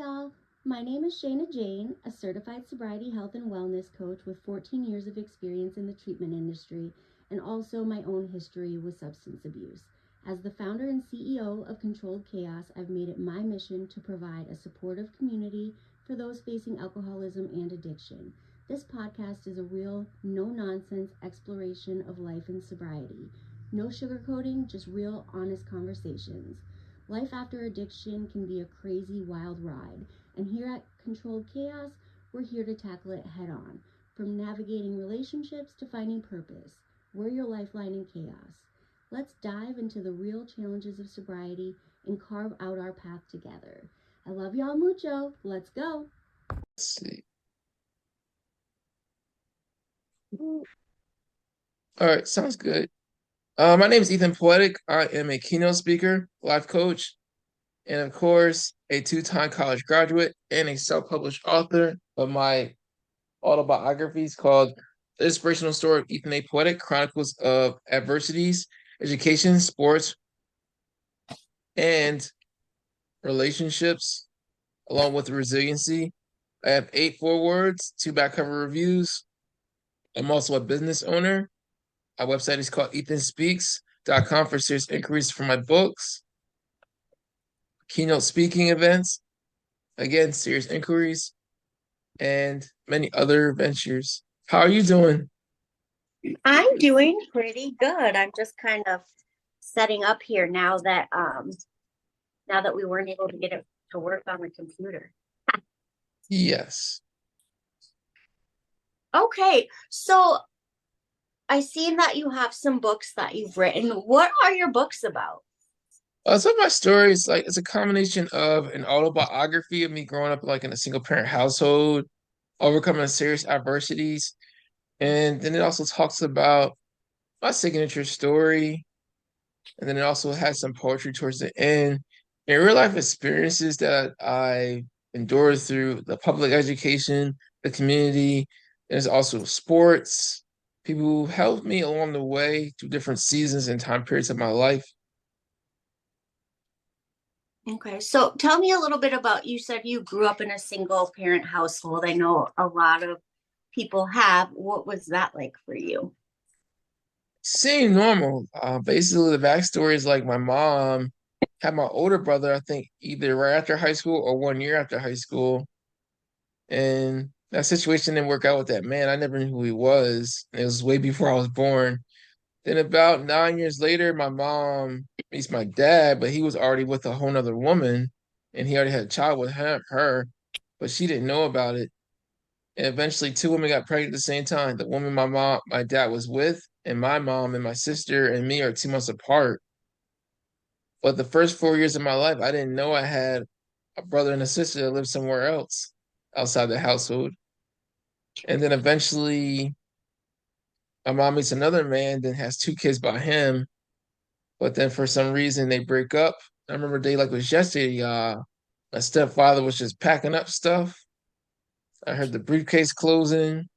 y'all. My name is Shayna Jane, a certified sobriety, health, and wellness coach with 14 years of experience in the treatment industry and also my own history with substance abuse. As the founder and CEO of Controlled Chaos, I've made it my mission to provide a supportive community for those facing alcoholism and addiction. This podcast is a real, no nonsense exploration of life in sobriety. No sugarcoating, just real, honest conversations. Life after addiction can be a crazy, wild ride, and here at Controlled Chaos, we're here to tackle it head on. From navigating relationships to finding purpose, we're your lifeline in chaos. Let's dive into the real challenges of sobriety and carve out our path together. I love y'all mucho. Let's go. Let's see. All right, sounds good. My name is Ethan Poetic. I am a keynote speaker, life coach, and of course, a two-time college graduate and a self-published author of my autobiographies called The Inspirational Story of Ethan Poetic, Chronicles of Adversities, Education, Sports, and Relationships, along with resiliency. I have 8 forewords, 2 back cover reviews. I'm also a business owner. Our website is called ethanspeaks.com for serious inquiries for my books, keynote speaking events, again, serious inquiries, and many other ventures. How are you doing? I'm doing pretty good. I'm just kind of setting up here now that we weren't able to get it to work on the computer. Yes. Okay, so I see that you have some books that you've written. What are your books about? So my story is like it's a combination of an autobiography of me growing up like in a single parent household, overcoming serious adversities, and then it also talks about my signature story, and then it also has some poetry towards the end and real life experiences that I endured through the public education, the community. There's also sports, people who helped me along the way through different seasons and time periods of my life. Okay, so tell me a little bit about, you said you grew up in a single parent household. I know a lot of people have. What was that like for you? Seemed normal. Basically, the backstory is like my mom had my older brother, I think either right after high school or 1 year after high school. And that situation didn't work out with that man. I never knew who he was. It was way before I was born. Then about 9 years later, my mom meets my dad, but he was already with a whole nother woman, and he already had a child with her, but she didn't know about it. And eventually, 2 women got pregnant at the same time. The woman my dad was with, and my mom and my sister and me are 2 months apart. But the first 4 years of my life, I didn't know I had a brother and a sister that lived somewhere else outside the household. And then eventually, my mom meets another man, then has 2 kids by him. But then for some reason, they break up. I remember day like it was yesterday. My stepfather was just packing up stuff. I heard the briefcase closing,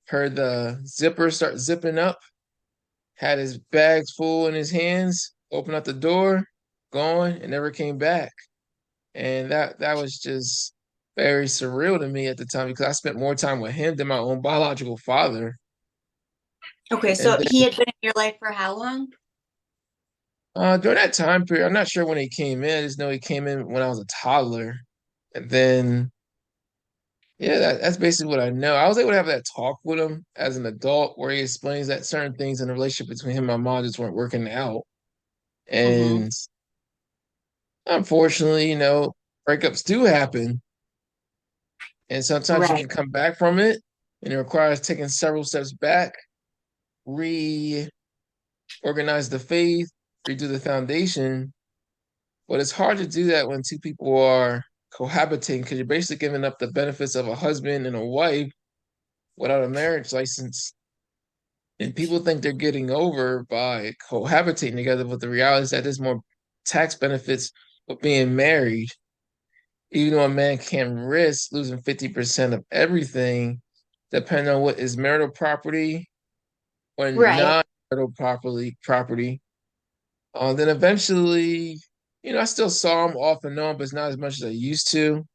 heard the zipper start zipping up, had his bags full in his hands, opened up the door, gone, and never came back. And that was just very surreal to me at the time because I spent more time with him than my own biological father. Okay, And so he had been in your life for how long? then during that time period, I'm not sure when he came in. I just know he came in when I was a toddler. And then, yeah, that's basically what I know. I was able to have that talk with him as an adult where he explains that certain things in the relationship between him and my mom just weren't working out. Mm-hmm. And unfortunately, breakups do happen. And sometimes you Right. can come back from it, and it requires taking several steps back, reorganize the faith, redo the foundation. But it's hard to do that when 2 people are cohabitating because you're basically giving up the benefits of a husband and a wife without a marriage license. And people think they're getting over by cohabitating together, but the reality is that there's more tax benefits of being married. Even though a man can risk losing 50% of everything, depending on what is marital property or Right. non-marital property. Then eventually, I still saw him off and on, but it's not as much as I used to.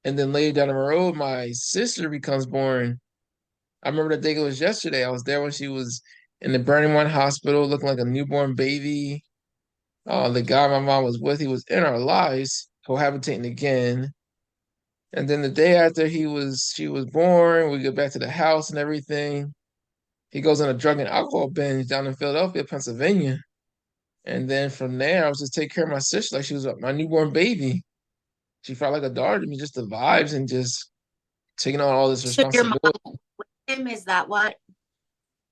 And then later down the road, my sister becomes born. I remember the day it was yesterday. I was there when she was in the Burning One hospital looking like a newborn baby. The guy my mom was with, he was in our lives, cohabitating again. And then the day after she was born, we get back to the house and everything. He goes on a drug and alcohol binge down in Philadelphia, Pennsylvania. And then from there, I was just taking care of my sister like she was my newborn baby. She felt like a daughter to me, just the vibes and just taking on all this So your mom responsibility. went with him, is that what?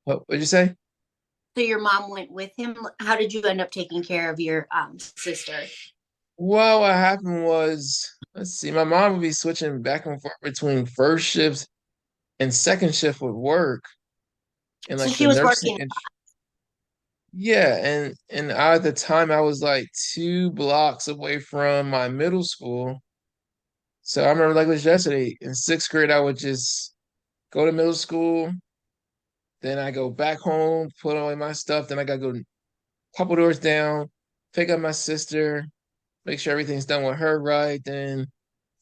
What'd you say? So your mom went with him. How did you end up taking care of your sister? Well, what happened was, let's see, my mom would be switching back and forth between first shift and second shift with work and So like she the was nursing working. and yeah, and at the time I was like 2 blocks away from my middle school. So I remember like it was yesterday in sixth grade, I would just go to middle school, then I go back home, put away my stuff, then I gotta go a couple doors down, pick up my sister, make sure everything's done with her right, then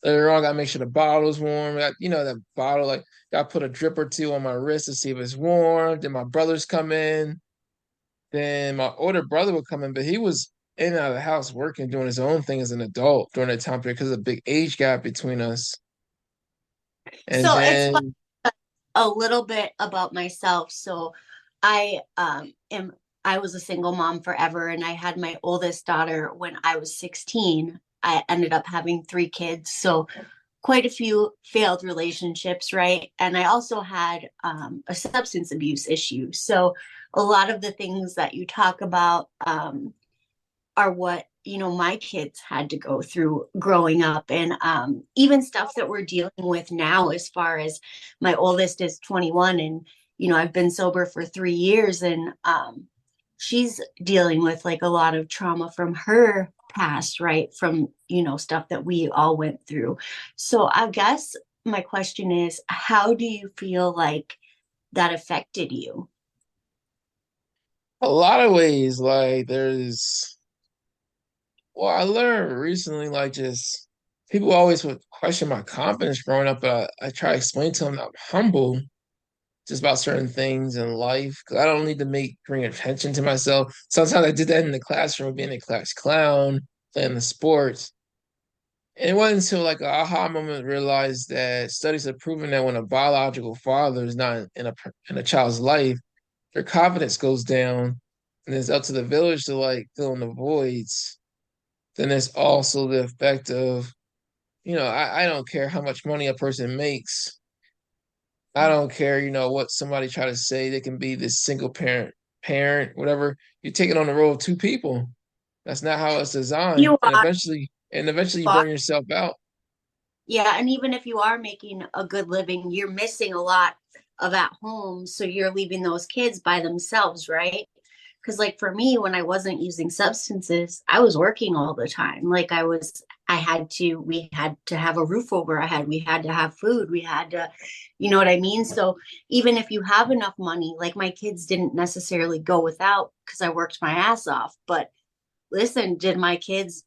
later on, I gotta make sure the bottle's warm. You know, that bottle, like, gotta put a drip or two on my wrist to see if it's warm. Then my brothers come in. Then my older brother would come in, but he was in and out of the house working, doing his own thing as an adult during that time period because of the big age gap between us. And So it's then, a little bit about myself. So I am I was a single mom forever, and I had my oldest daughter when I was 16. I ended up having 3 kids. So quite a few failed relationships, right? And I also had a substance abuse issue. So a lot of the things that you talk about are what my kids had to go through growing up, and even stuff that we're dealing with now, as far as my oldest is 21, and I've been sober for 3 years, and she's dealing with like a lot of trauma from her past, right, from stuff that we all went through. So I guess my question is, how do you feel like that affected you? a lot of ways, like, well, I learned recently, like, just people always would question my confidence growing up, but I try to explain to them that I'm humble just about certain things in life because I don't need to bring attention to myself. Sometimes I did that in the classroom, being a class clown, playing the sports. And it wasn't until like a aha moment realized that studies have proven that when a biological father is not in a child's life, their confidence goes down, and it's up to the village to like fill in the voids. Then there's also the effect of, I don't care how much money a person makes. I don't care, what somebody try to say. They can be this single parent, whatever. You're taking on the role of two people. That's not how it's designed. You And are. eventually you burn yourself out. Yeah, and even if you are making a good living, you're missing a lot of at home. So you're leaving those kids by themselves, right? Because, like, for me, when I wasn't using substances, I was working all the time. Like, we had to have a roof over our head. We had to have food. We had to, you know what I mean? So even if you have enough money, like, my kids didn't necessarily go without because I worked my ass off. But listen, did my kids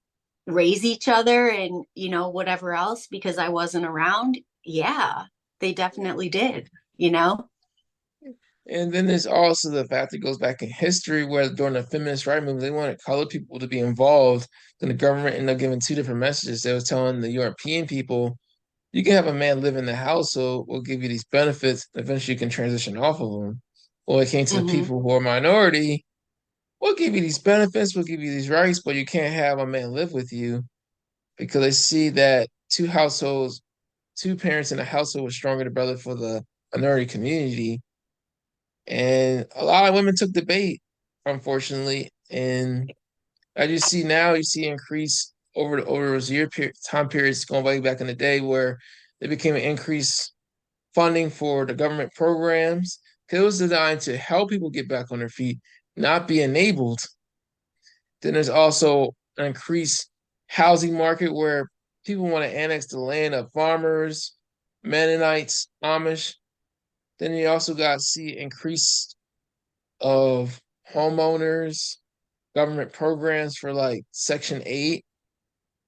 raise each other and whatever else because I wasn't around? Yeah, they definitely did. And then there's also the fact that goes back in history where during the feminist rights movement, they wanted colored people to be involved. Then the government ended up giving two different messages. They was telling the European people, you can have a man live in the household, we'll give you these benefits, eventually you can transition off of them. Or it came to the Hmm. people who are minority, we'll give you these benefits, we'll give you these rights, but you can't have a man live with you because they see that two parents in a household was stronger together for the minority community. And a lot of women took the bait, unfortunately. And as you see now, you see increase over those time periods going way back in the day where there became an increased funding for the government programs because it was designed to help people get back on their feet, not be enabled. Then there's also an increased housing market where people want to annex the land of farmers, Mennonites, Amish. Then you also got to see increase of homeowners, government programs for like Section 8.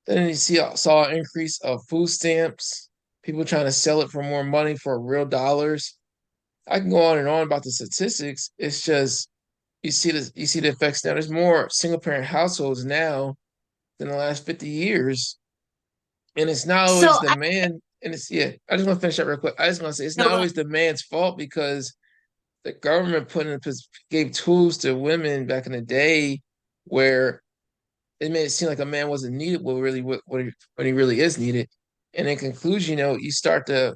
Then you saw an increase of food stamps, people trying to sell it for more money for real dollars. I can go on and on about the statistics. It's just you see the effects now. There's more single parent households now than the last 50 years. And it's not always So the I man, and it's yeah, I just want to finish that real quick. I just want to say it's no, not go ahead. always the man's fault because the government gave tools to women back in the day where it made it seem like a man wasn't needed when he really is needed. And in conclusion, you start to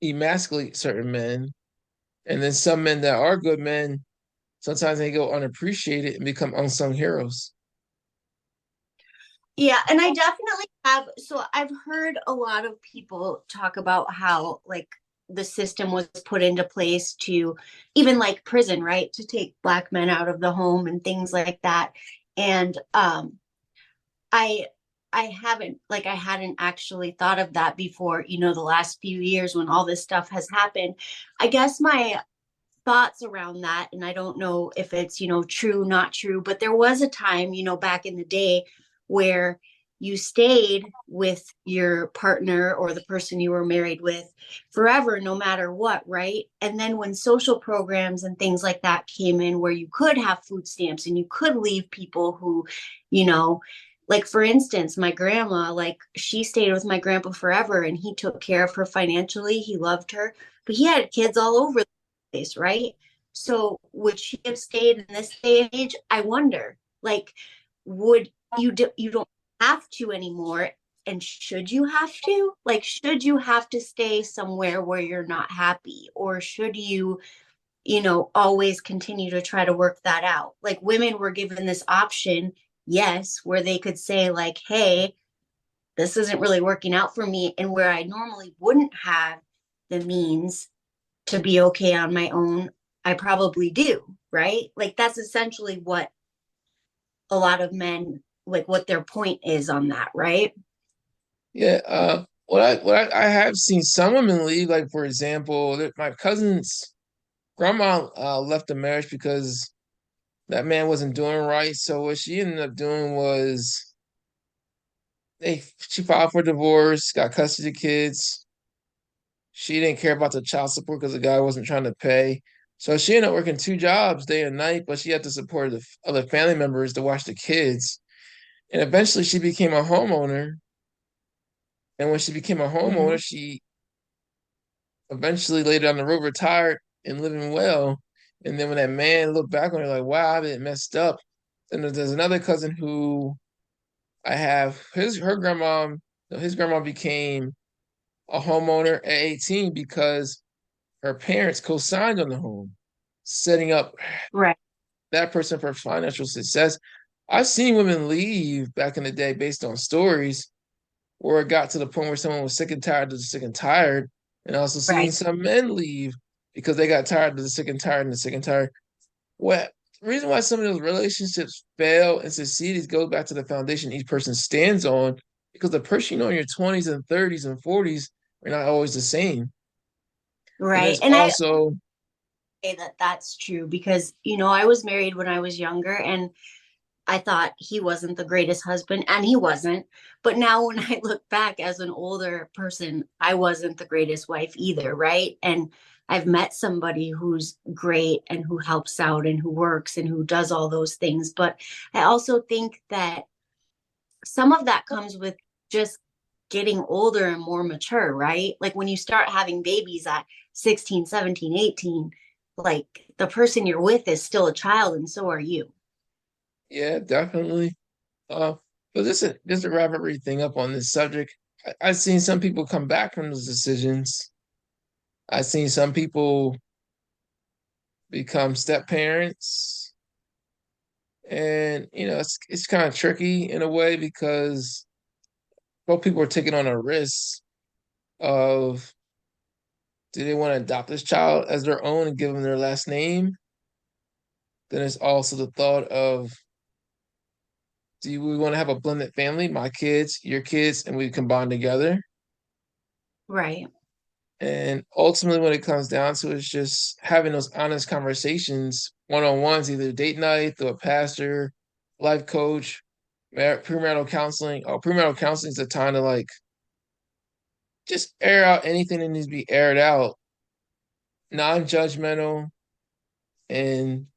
emasculate certain men, and then some men that are good men, sometimes they go unappreciated and become unsung heroes. Yeah, and I definitely have. So I've heard a lot of people talk about how like the system was put into place to even like prison, right? To take black men out of the home and things like that. And I I haven't like I hadn't actually thought of that before, the last few years when all this stuff has happened. I guess my thoughts around that, and I don't know if it's, true, not true, but there was a time, back in the day where you stayed with your partner or the person you were married with forever, no matter what, right? And then when social programs and things like that came in where you could have food stamps and you could leave people who, you know, like for instance, my grandma, like she stayed with my grandpa forever and he took care of her financially. He loved her, but he had kids all over place, right? So would she have stayed in this day and age? I wonder. Like, would you don't have to anymore? And should you have to? Like, should you have to stay somewhere where you're not happy? Or should you, always continue to try to work that out? Like women were given this option, yes, where they could say, like, hey, this isn't really working out for me. And where I normally wouldn't have the means to be okay on my own, I probably do, right? Like that's essentially what a lot of men like what their point is on that, right? Yeah, I have seen some women leave. Like for example, my cousin's grandma left the marriage because that man wasn't doing right. So what she ended up doing was she filed for divorce, got custody of the kids. She didn't care about the child support because the guy wasn't trying to pay. So she ended up working two jobs day and night, but she had to support the other family members to watch the kids. And eventually she became a homeowner. And when she became a Mm-hmm. homeowner, she eventually later down the road retired and living well. And then when that man looked back on her like, wow, I been messed up. Then there's another cousin who I have his grandma became a homeowner at 18 because her parents co-signed on the home, setting up Right. that person for financial success. I've seen women leave back in the day based on stories where it got to the point where someone was sick and tired of the sick and tired, and also seeing Right. some men leave because they got tired of the sick and tired and the sick and tired. What the reason why some of those relationships fail and succeed is goes back to the foundation each person stands on, because the person in your 20s and 30s and 40s are not always the same. And Right. there's And I also say that that's true because, I was married when I was younger and I thought he wasn't the greatest husband, and he wasn't. But now, when I look back as an older person, I wasn't the greatest wife either, right? And I've met somebody who's great and who helps out and who works and who does all those things. But I also think that some of that comes with just getting older and more mature, right? Like when you start having babies at 16, 17, 18, like the person you're with is still a child, and so are you. yeah, definitely. Uh, but just to wrap everything up on this subject, I've seen some people come back from those decisions. I've seen some people become step parents, and it's kind of tricky in a way because both people are taking on a risk of, do they want to adopt this child as their own and give them their last name? Then there's also the thought of, do we want to have a blended family, my kids, your kids, and we combine together? Right. And ultimately, when it comes down to it, it's just having those honest conversations, one on ones, either date night through a pastor, life coach, premarital counseling. Oh, premarital counseling is a time to like just air out anything that needs to be aired out, non-judgmental, and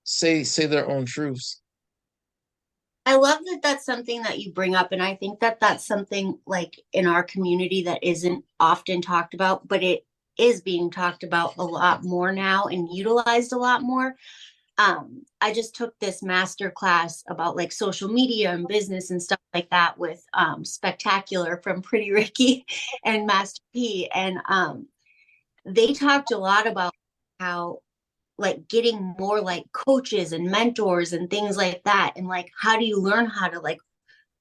say their own truths. I love that that's something that you bring up. And I think that that's something like in our community that isn't often talked about, but it is being talked about a lot more now and utilized a lot more. I just took this master class about like social media and business and stuff like that with Spectacular from Pretty Ricky and Master P. And they talked a lot about how like getting more like coaches and mentors and things like that. And like, how do you learn how to like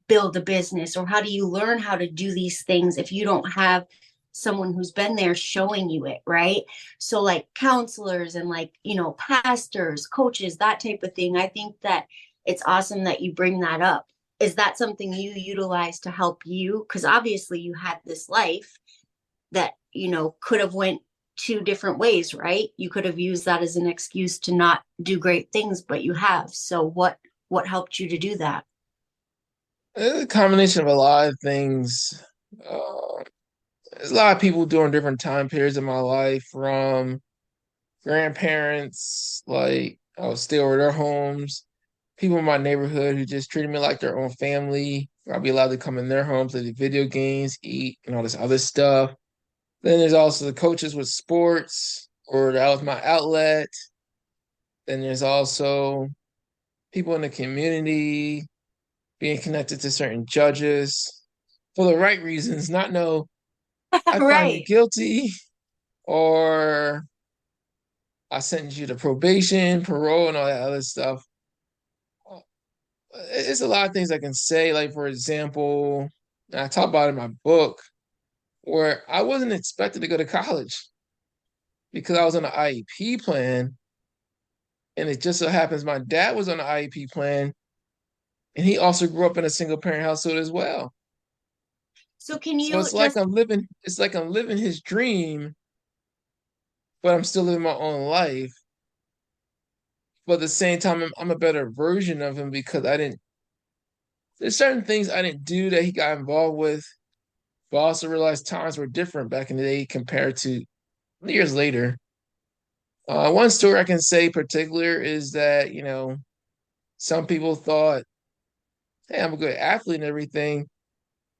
build a business, or how do you learn how to do these things if you don't have someone who's been there showing you it, right? So like counselors and like, you know, pastors, coaches, that type of thing. I think that it's awesome that you bring that up. Is that something you utilize to help you? Because obviously you had this life that, you know, could have went two different ways, right? You could have used that as an excuse to not do great things, but you have. So what helped you to do that? It's a combination of a lot of things. Uh, there's a lot of people during different time periods in my life, from grandparents, like I would stay over their homes, people in my neighborhood who just treated me like their own family. I'd be allowed to come in their homes, play the video games, eat, and all this other stuff. Then there's also the coaches with sports, or that was my outlet. Then there's also people in the community, being connected to certain judges for the right reasons, not no, I find you Right. guilty, or I sentence you to probation, parole, and all that other stuff. It's a lot of things I can say. Like, for example, and I talk about it in my book, where I wasn't expected to go to college because I was on an IEP plan. And it just so happens my dad was on an IEP plan, and he also grew up in a single parent household as well. So can So you just it's like I'm living his dream, but I'm still living my own life. But at the same time, I'm a better version of him because there's certain things I didn't do that he got involved with, but I also realized times were different back in the day compared to years later. One story I can say particular is that, some people thought, hey, I'm a good athlete and everything,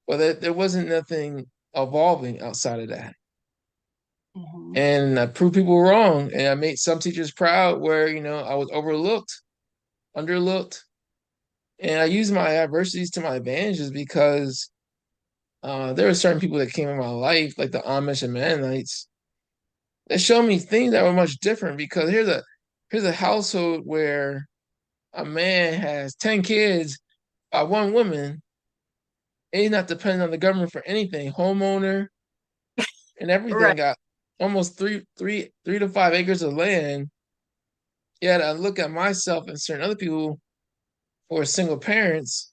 but there wasn't nothing evolving outside of that. Mhm. And I proved people wrong, and I made some teachers proud where, I was overlooked, underlooked, and I used my adversities to my advantages because there were certain people that came in my life, like the Amish and Mennonites, that showed me things that were much different. Because here's a household where a man has 10 kids by one woman, and he's not dependent on the government for anything, homeowner and Right. everything, got almost 3 to 5 acres of land. Yet I look at myself and certain other people who are single parents.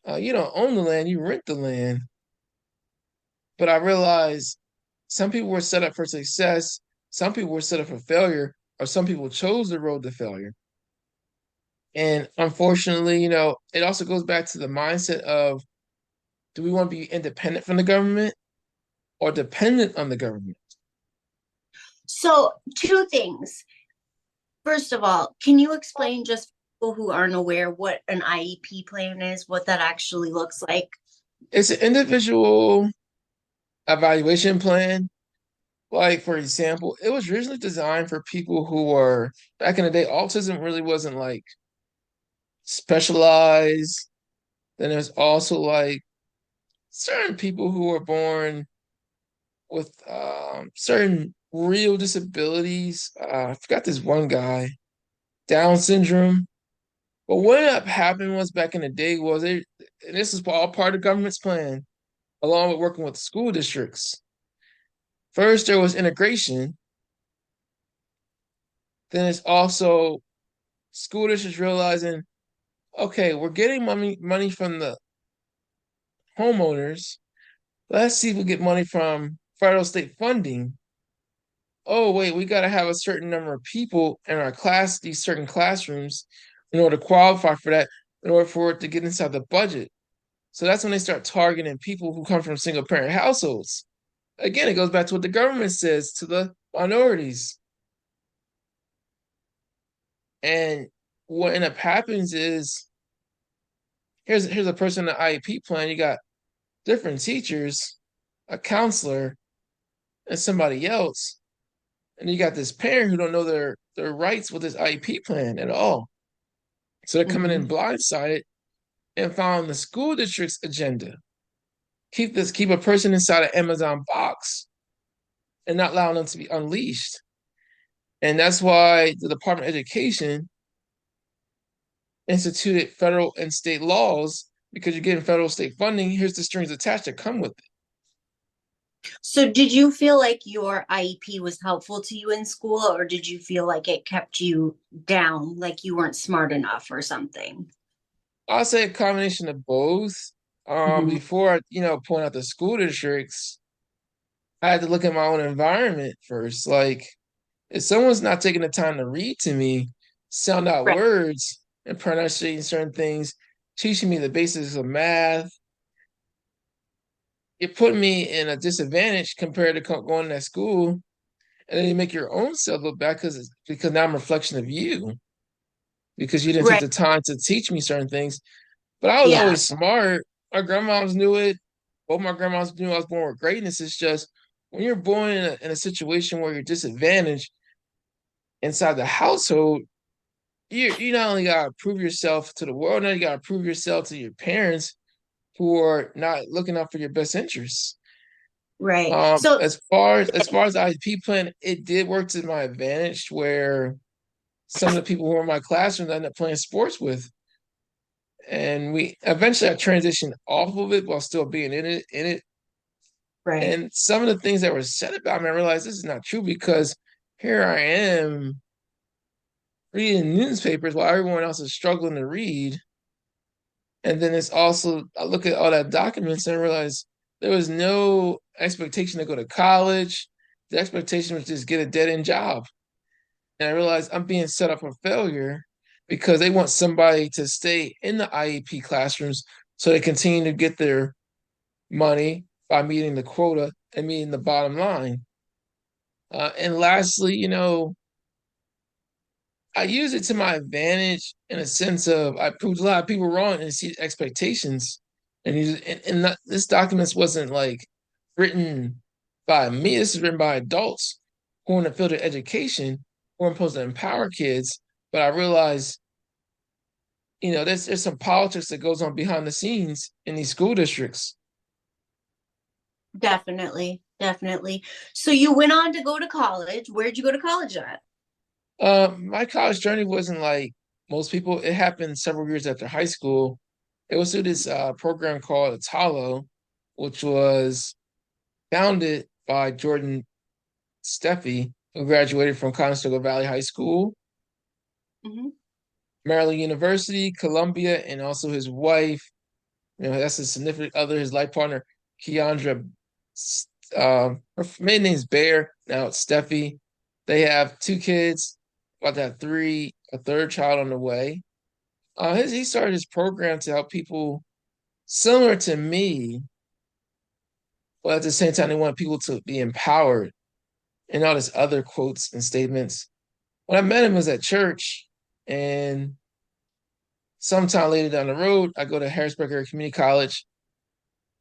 You don't own the land, you rent the land. But I realized some people were set up for success, some people were set up for failure, or some people chose the road to failure. And unfortunately, it also goes back to the mindset of, do we want to be independent from the government or dependent on the government? So two things. First of all, can you explain just for people who aren't aware what an IEP plan is, what that actually looks like? It's an individual evaluation plan. Like, for example, it was originally designed for people who were, back in the day, autism really wasn't like specialized. Then there's also like certain people who were born with certain real disabilities. I forgot this one guy, Down syndrome. But what ended up happening was, back in the day, and this is all part of the government's plan, along with working with school districts. First, there was integration. Then it's also school districts realizing, okay, we're getting money from the homeowners. Let's see if we get money from federal state funding. Oh, wait, we got to have a certain number of people in our class, these certain classrooms, in order to qualify for that. in order for it to get inside the budget. So that's when they start targeting people who come from single parent households. Again, it goes back to what the government says to the minorities. And what end up happens is here's a person in the IEP plan. You got different teachers, a counselor, and somebody else. And you got this parent who don't know their rights with this IEP plan at all. So they're coming in blindsided and following the school district's agenda. Keep a person inside an Amazon box and not allowing them to be unleashed. And that's why the Department of Education instituted federal and state laws, because you're getting federal state funding. Here's the strings attached that come with it. So did you feel like your IEP was helpful to you in school, or did you feel like it kept you down, like you weren't smart enough or something? I'll say a combination of both. Before I, point out the school districts, I had to look at my own environment first. Like, if someone's not taking the time to read to me, sound out Right. words, and pronunciating certain things, teaching me the basics of math, it put me in a disadvantage compared to going to that school. And then you make your own self look back because now I'm a reflection of you, because you didn't take Right. the time to teach me certain things. But I was Yeah. always smart. My grandmas knew it. Both my grandmas knew I was born with greatness. It's just when you're born in a situation where you're disadvantaged inside the household, you not only gotta prove yourself to the world, now you gotta prove yourself to your parents who are not looking out for your best interests. Right. So As far as the IEP plan, it did work to my advantage where some of the people who were in my classroom I ended up playing sports with. And we eventually I transitioned off of it while still being in it. right. And some of the things that were said about me, I realized this is not true, because here I am reading newspapers while everyone else is struggling to read. And then it's also, I look at all that documents and I realize there was no expectation to go to college. The expectation was just get a dead end job. And I realized I'm being set up for failure because they want somebody to stay in the IEP classrooms so they continue to get their money by meeting the quota and meeting the bottom line. And lastly, I use it to my advantage in a sense of I proved a lot of people wrong and see expectations. And this documents wasn't like written by me. This is written by adults who are in the field of education who are supposed to empower kids. But I realized, there's some politics that goes on behind the scenes in these school districts. Definitely. Definitely. So you went on to go to college. Where'd you go to college at? My college journey wasn't like most people. It happened several years after high school. It was through this program called Atalo, which was founded by Jordan Steffi, who graduated from Conestoga Valley High School, Mm-hmm. Maryland University, Columbia, and also his wife. That's his significant other, his life partner, Keandra. Her maiden name is Bear. Now it's Steffi. They have 2 kids, about to have a third child on the way. He started his program to help people similar to me, but at the same time, they want people to be empowered, and all this other quotes and statements. When I met him was at church, and sometime later down the road, I go to Harrisburg Area Community College,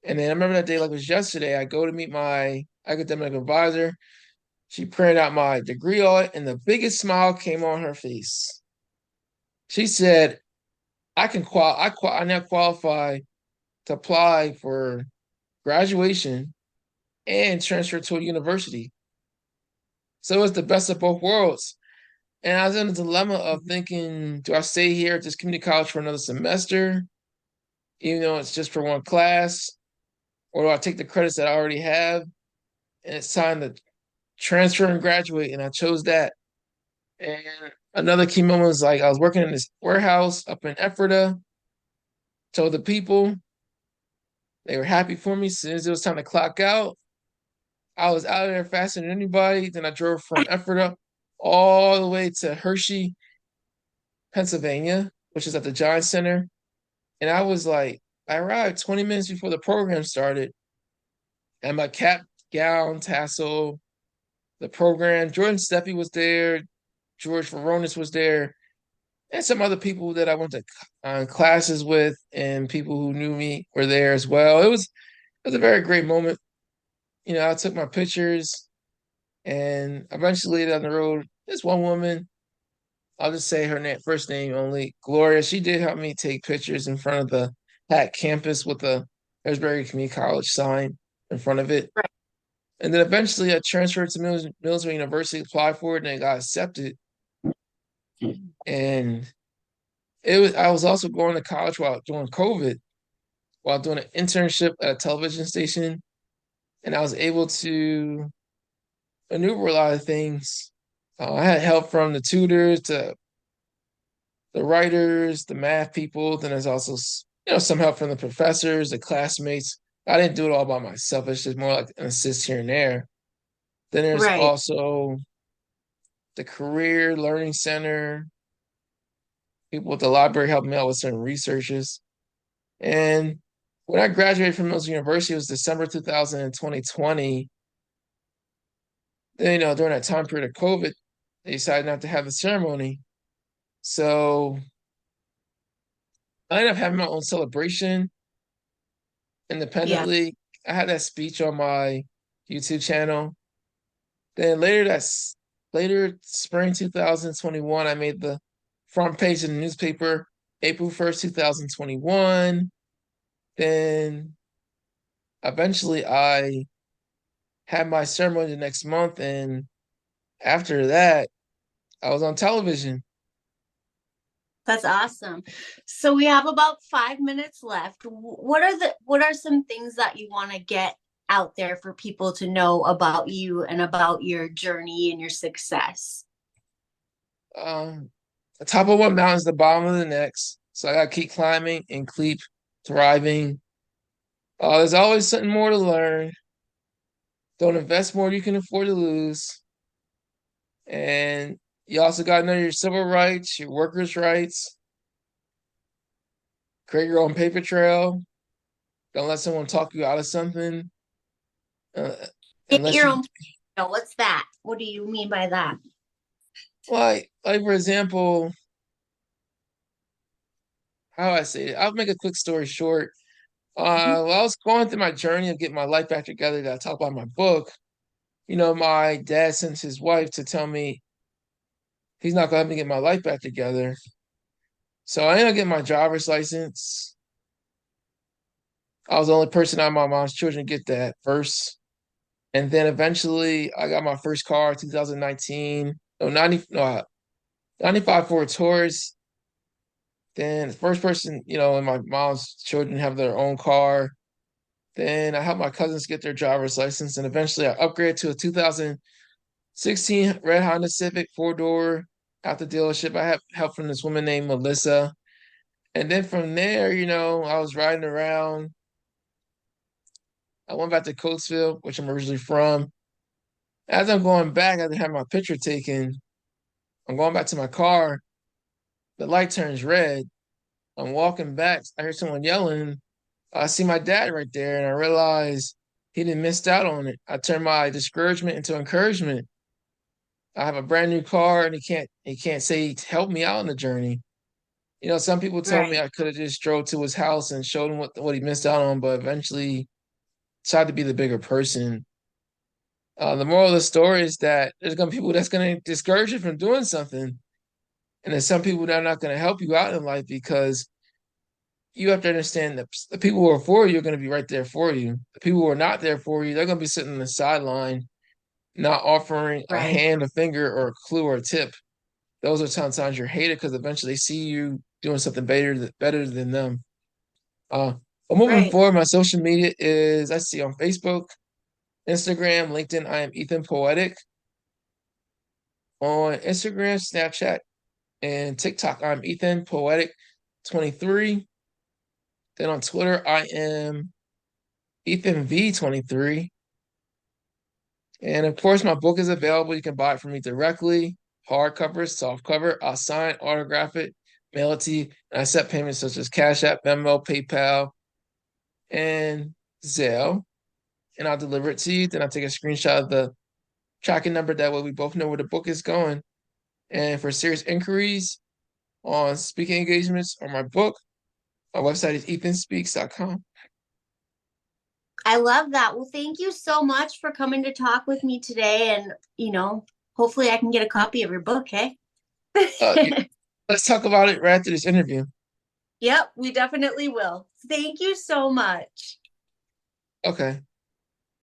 and then I remember that day like it was yesterday. I go to meet my academic advisor. She printed out my degree audit, and the biggest smile came on her face. She said, I now qualify to apply for graduation and transfer to a university. So it was the best of both worlds. And I was in a dilemma of thinking, do I stay here at this community college for another semester, even though it's just for one class, or do I take the credits that I already have and it's time to transfer and graduate? And I chose that. And another key moment was like I was working in this warehouse up in Ephrata, told the people, they were happy for me. As soon as it was time to clock out, I was out of there faster than anybody. Then I drove from Ephrata all the way to Hershey, Pennsylvania, which is at the Giant Center. And I arrived 20 minutes before the program started, and my cap, gown, tassel, the program. Jordan Steffi was there, George Veronis was there, and some other people that I went to classes with, and people who knew me were there as well. It was a very great moment. I took my pictures, and eventually down the road, this one woman, I'll just say her first name only, Gloria. She did help me take pictures in front of the Hack campus with the Harrisburg Community College sign in front of it. Right. And then eventually I transferred to Millsville University, applied for it, and I got accepted. And I was also going to college while during COVID, while doing an internship at a television station. And I was able to maneuver a lot of things. I had help from the tutors to the writers, the math people. Then there's also, some help from the professors, the classmates. I didn't do it all by myself. It's just more like an assist here and there. Then there's Right. also the Career Learning Center. People at the library helped me out with certain researches. And when I graduated from Mills University, it was December 2020. Then, during that time period of COVID, they decided not to have the ceremony. So I ended up having my own celebration Yeah. independently. I had that speech on my YouTube channel. Then later spring 2021, I made the front page of the newspaper, April 1st, 2021. Then eventually I had my ceremony the next month, and after that, I was on television. That's awesome. So we have about 5 minutes left. What are some things that you want to get out there for people to know about you and about your journey and your success? The top of one mountain is the bottom of the next. So I gotta keep climbing and keep thriving. There's always something more to learn. Don't invest more than you can afford to lose. And you also gotta know your civil rights, your workers' rights. Create your own paper trail. Don't let someone talk you out of something. Uh, Get unless your you own. What's that? What do you mean by that? like for example, how do I say it? I'll make a quick story short. Mhm. While I was going through my journey of getting my life back together that I talk about in my book, my dad sends his wife to tell me he's not gonna let me get my life back together. So I ended up getting my driver's license. I was the only person out of my mom's children to get that first. And then eventually I got my first car, 2019. No, 95 Ford Taurus. Then the first person, in my mom's children have their own car. Then I helped my cousins get their driver's license, and eventually I upgraded to a 2016 red Honda Civic 4-door at the dealership. I had help from this woman named Melissa. And then from there, I was riding around. I went back to Coatesville, which I'm originally from. As I'm going back, I had my picture taken. I'm going back to my car. The light turns red. I'm walking back. I hear someone yelling. I see my dad right there, and I realize he didn't missed out on it. I turned my discouragement into encouragement. I have a brand new car, and he can't say he helped me out on the journey. Some people told me Right. I could have just drove to his house and showed him what he missed out on, but eventually tried to be the bigger person. The moral of the story is that there's gonna be people that's gonna discourage you from doing something, and there's some people that are not gonna help you out in life because you have to understand that the people who are for you are going to be right there for you. The people who are not there for you, they're going to be sitting on the sideline, not offering a Right. hand, a finger, or a clue or a tip. Those are sometimes you're hated because eventually they see you doing something better than them. Uh, but moving Right. forward, my social media is I see on Facebook, Instagram, LinkedIn. I am Ethan Poetic. On Instagram, Snapchat, and TikTok, I'm Ethan Poetic 23. Then on Twitter, I am Ethan V23. And of course, my book is available. You can buy it from me directly, hardcover, softcover. I'll sign, autograph it, mail it to you, and I accept payments such as Cash App, Venmo, PayPal, and Zelle, and I'll deliver it to you. Then I'll take a screenshot of the tracking number. That way we both know where the book is going. And for serious inquiries on speaking engagements or my book, my website is ethanspeaks.com. I love that. Well, thank you so much for coming to talk with me today. And, hopefully I can get a copy of your book, hey? Let's talk about it right after this interview. Yep, we definitely will. Thank you so much. Okay.